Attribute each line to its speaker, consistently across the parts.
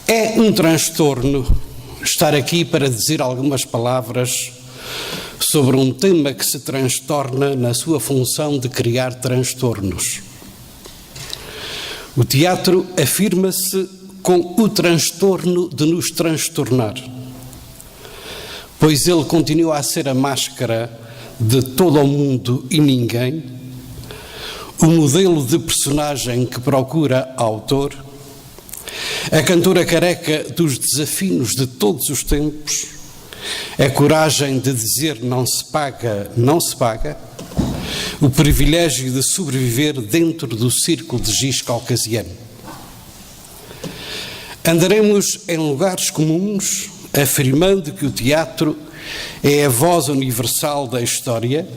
Speaker 1: É um transtorno estar aqui para dizer algumas palavras sobre um tema que se transtorna na sua função de criar transtornos. O teatro afirma-se com o transtorno de nos transtornar, pois ele continua a ser a máscara de todo o mundo e ninguém, o modelo de personagem que procura autor, a cantora careca dos desafios de todos os tempos, a coragem de dizer não se paga, o privilégio de sobreviver dentro do círculo de giz caucasiano. Andaremos em lugares comuns, afirmando que o teatro é a voz universal da história,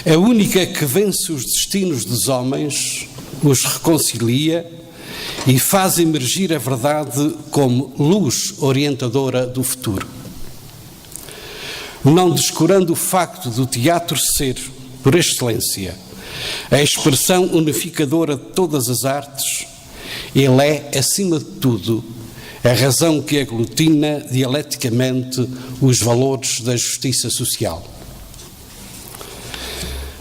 Speaker 1: a única que vence os destinos dos homens, os reconcilia e faz emergir a verdade como luz orientadora do futuro. Não descurando o facto do teatro ser, por excelência, a expressão unificadora de todas as artes, ele é, acima de tudo, a razão que aglutina dialeticamente os valores da justiça social.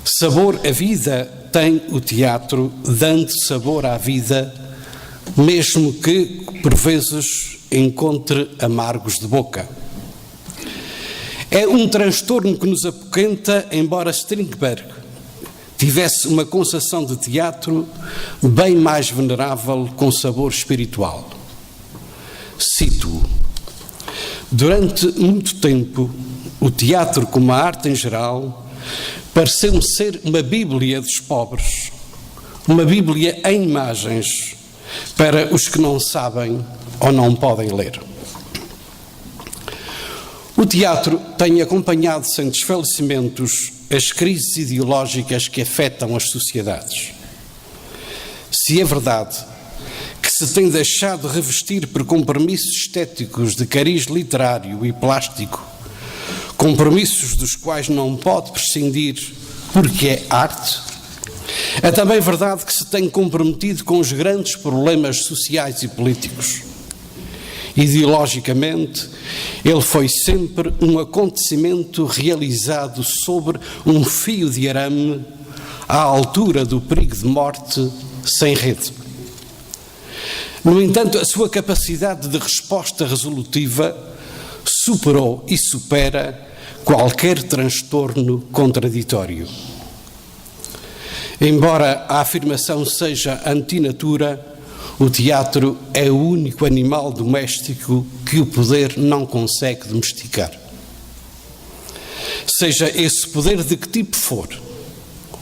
Speaker 1: Sabor à vida tem o teatro, dando sabor à vida, mesmo que, por vezes, encontre amargos de boca. É um transtorno que nos apoquenta, embora Strindberg tivesse uma concepção de teatro bem mais venerável com sabor espiritual. Cito-o: durante muito tempo, o teatro, como a arte em geral, pareceu-me ser uma bíblia dos pobres, uma bíblia em imagens para os que não sabem ou não podem ler. O teatro tem acompanhado sem desfalecimentos as crises ideológicas que afetam as sociedades. Se é verdade que se tem deixado revestir por compromissos estéticos de cariz literário e plástico, compromissos dos quais não pode prescindir porque é arte, é também verdade que se tem comprometido com os grandes problemas sociais e políticos. Ideologicamente, ele foi sempre um acontecimento realizado sobre um fio de arame à altura do perigo de morte sem rede. No entanto, a sua capacidade de resposta resolutiva superou e supera qualquer transtorno contraditório. Embora a afirmação seja antinatura, o teatro é o único animal doméstico que o poder não consegue domesticar. Seja esse poder de que tipo for,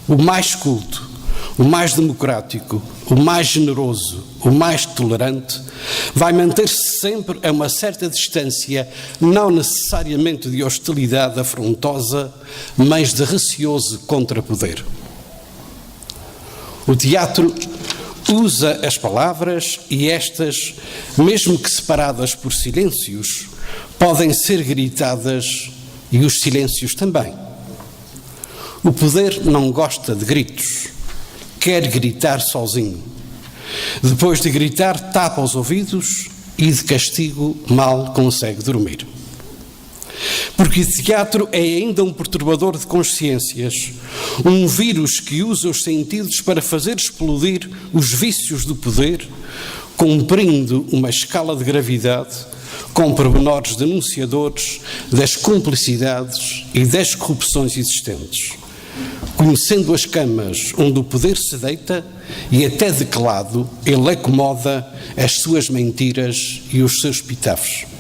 Speaker 1: o mais culto, o mais democrático, o mais generoso, o mais tolerante, vai manter-se sempre a uma certa distância, não necessariamente de hostilidade afrontosa, mas de receoso contrapoder. O teatro usa as palavras e estas, mesmo que separadas por silêncios, podem ser gritadas e os silêncios também. O poder não gosta de gritos, quer gritar sozinho. Depois de gritar, tapa os ouvidos e de castigo mal consegue dormir. Porque o teatro é ainda um perturbador de consciências, um vírus que usa os sentidos para fazer explodir os vícios do poder, cumprindo uma escala de gravidade com pormenores denunciadores das cumplicidades e das corrupções existentes, conhecendo as camas onde o poder se deita e até de que lado ele acomoda as suas mentiras e os seus pitáfios.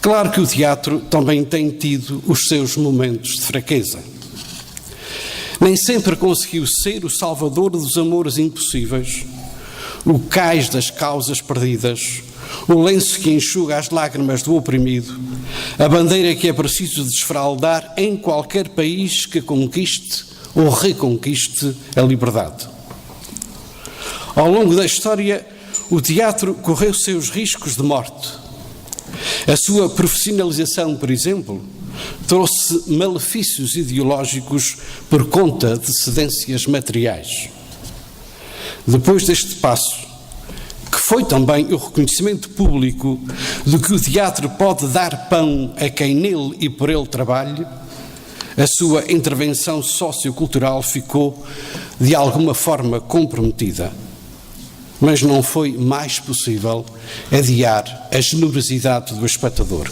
Speaker 1: Claro que o teatro também tem tido os seus momentos de fraqueza. Nem sempre conseguiu ser o salvador dos amores impossíveis, o cais das causas perdidas, o lenço que enxuga as lágrimas do oprimido, a bandeira que é preciso desfraldar em qualquer país que conquiste ou reconquiste a liberdade. Ao longo da história, o teatro correu seus riscos de morte. A sua profissionalização, por exemplo, trouxe malefícios ideológicos por conta de cedências materiais. Depois deste passo, que Foi também o reconhecimento público de que o teatro pode dar pão a quem nele e por ele trabalhe. A sua intervenção sociocultural ficou, de alguma forma, comprometida. Mas não foi mais possível adiar a generosidade do espectador.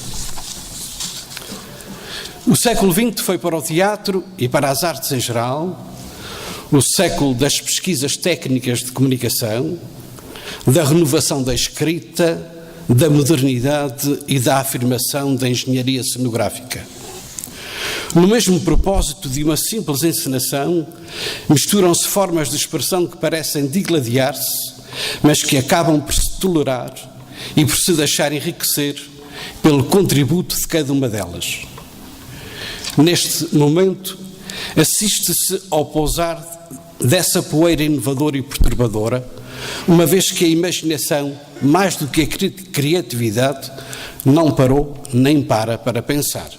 Speaker 1: O século XX foi para o teatro e para as artes em geral o século das pesquisas técnicas de comunicação, da renovação da escrita, da modernidade e da afirmação da engenharia cenográfica. No mesmo propósito de uma simples encenação, misturam-se formas de expressão que parecem digladiar-se, mas que acabam por se tolerar e por se deixar enriquecer pelo contributo de cada uma delas. Neste momento, assiste-se ao pousar dessa poeira inovadora e perturbadora, uma vez que a imaginação, mais do que a criatividade, não parou nem para pensar.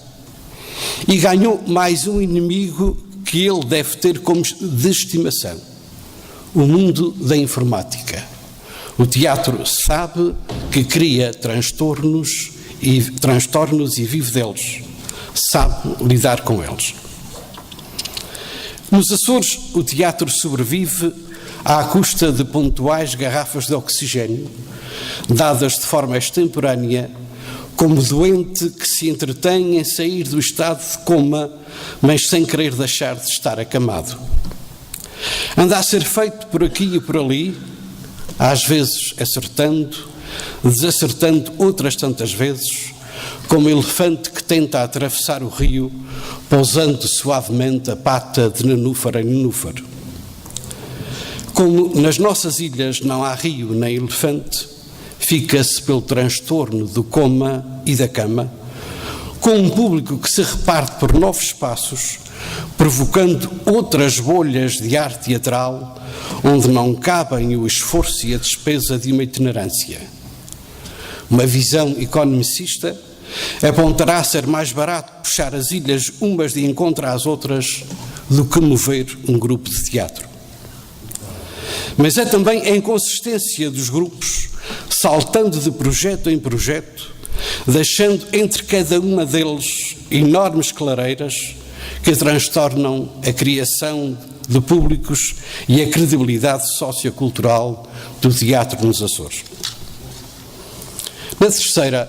Speaker 1: E ganhou mais um inimigo que ele deve ter como de estimação: o mundo da informática. O teatro sabe que cria transtornos e vive deles, sabe lidar com eles. Nos Açores, o teatro sobrevive à custa de pontuais garrafas de oxigênio, dadas de forma extemporânea, como doente que se entretém em sair do estado de coma, mas sem querer deixar de estar acamado. Anda a ser feito por aqui e por ali, às vezes acertando, desacertando outras tantas vezes, como elefante que tenta atravessar o rio, pousando suavemente a pata de nenúfar em nenúfar. Como nas nossas ilhas não há rio nem elefante, fica-se pelo transtorno do coma e da cama, com um público que se reparte por novos espaços, provocando outras bolhas de arte teatral, onde não cabem o esforço e a despesa de uma itinerância. Uma visão economicista apontará a ser mais barato puxar as ilhas umas de encontro às outras do que mover um grupo de teatro. Mas é também a inconsistência dos grupos, saltando de projeto em projeto, deixando entre cada uma deles enormes clareiras que transtornam a criação de públicos e a credibilidade sociocultural do teatro nos Açores. Na terceira,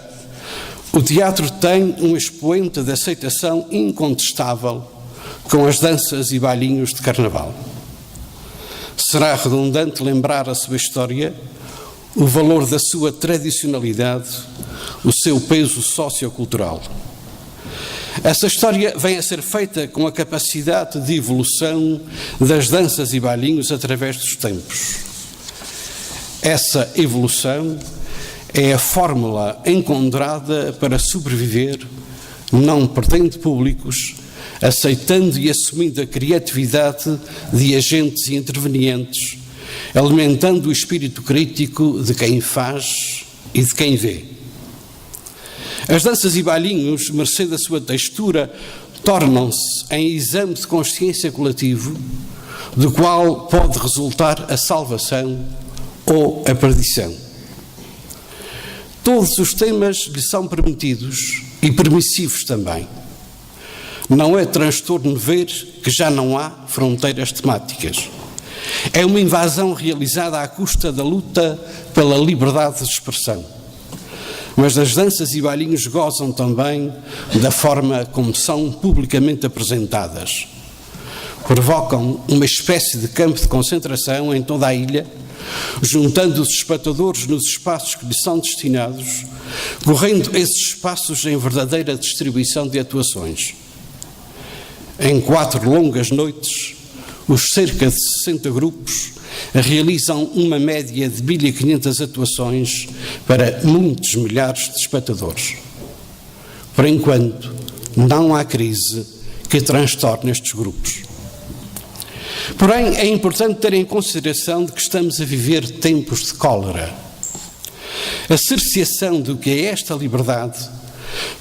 Speaker 1: o teatro tem um expoente de aceitação incontestável com as danças e bailinhos de carnaval. Será redundante lembrar a sua história, o valor da sua tradicionalidade, o seu peso sociocultural. Essa história vem a ser feita com a capacidade de evolução das danças e bailinhos através dos tempos. Essa evolução é a fórmula encontrada para sobreviver, não perdendo públicos, aceitando e assumindo a criatividade de agentes e intervenientes, alimentando o espírito crítico de quem faz e de quem vê. As danças e bailinhos, mercê da sua textura, tornam-se em exame de consciência coletivo, do qual pode resultar a salvação ou a perdição. Todos os temas lhe são permitidos e permissivos também. Não é transtorno ver que já não há fronteiras temáticas. É uma invasão realizada à custa da luta pela liberdade de expressão. Mas as danças e bailinhos gozam também da forma como são publicamente apresentadas. Provocam uma espécie de campo de concentração em toda a ilha, juntando os espectadores nos espaços que lhes são destinados, correndo esses espaços em verdadeira distribuição de atuações. Em 4 longas noites, os cerca de 60 grupos realizam uma média de 1.500 atuações para muitos milhares de espectadores. Por enquanto, não há crise que transtorne estes grupos. Porém, é importante ter em consideração de que estamos a viver tempos de cólera. A cerceação do que é esta liberdade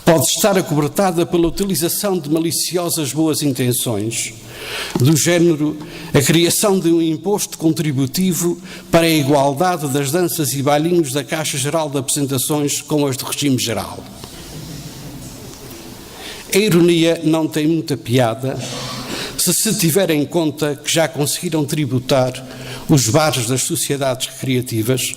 Speaker 1: pode estar acobertada pela utilização de maliciosas boas intenções, do género a criação de um imposto contributivo para a igualdade das danças e bailinhos da Caixa Geral de Apresentações com as do regime geral. A ironia não tem muita piada se tiver em conta que já conseguiram tributar os bares das sociedades recreativas,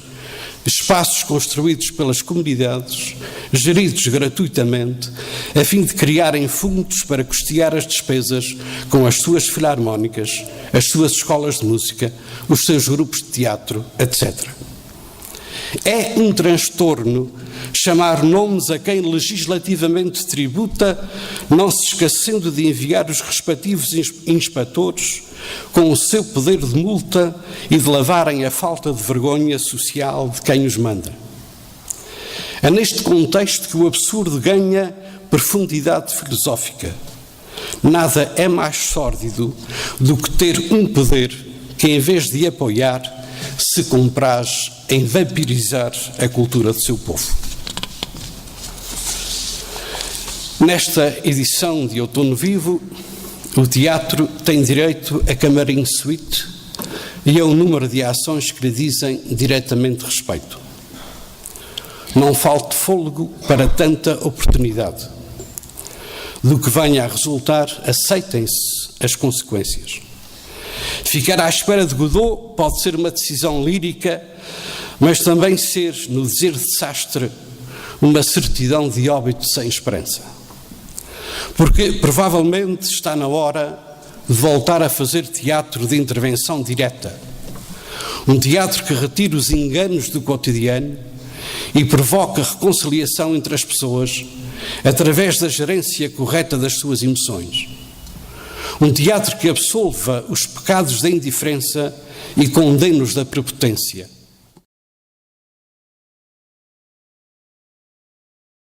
Speaker 1: espaços construídos pelas comunidades, geridos gratuitamente, a fim de criarem fundos para custear as despesas com as suas filarmónicas, as suas escolas de música, os seus grupos de teatro, etc. É um transtorno chamar nomes a quem legislativamente tributa, não se esquecendo de enviar os respectivos inspetores com o seu poder de multa e de lavarem a falta de vergonha social de quem os manda. É neste contexto que o absurdo ganha profundidade filosófica. Nada é mais sórdido do que ter um poder que, em vez de apoiar, se compraz em vampirizar a cultura do seu povo. Nesta edição de Outono Vivo, o teatro tem direito a camarim suite e a um número de ações que lhe dizem diretamente respeito. Não falte fôlego para tanta oportunidade. Do que venha a resultar, aceitem-se as consequências. Ficar à espera de Godot pode ser uma decisão lírica, mas também ser, no dizer de Sastre, uma certidão de óbito sem esperança. Porque provavelmente está na hora de voltar a fazer teatro de intervenção direta. Um teatro que retire os enganos do cotidiano e provoque a reconciliação entre as pessoas através da gerência correta das suas emoções. Um teatro que absolva os pecados da indiferença e condene-os da prepotência.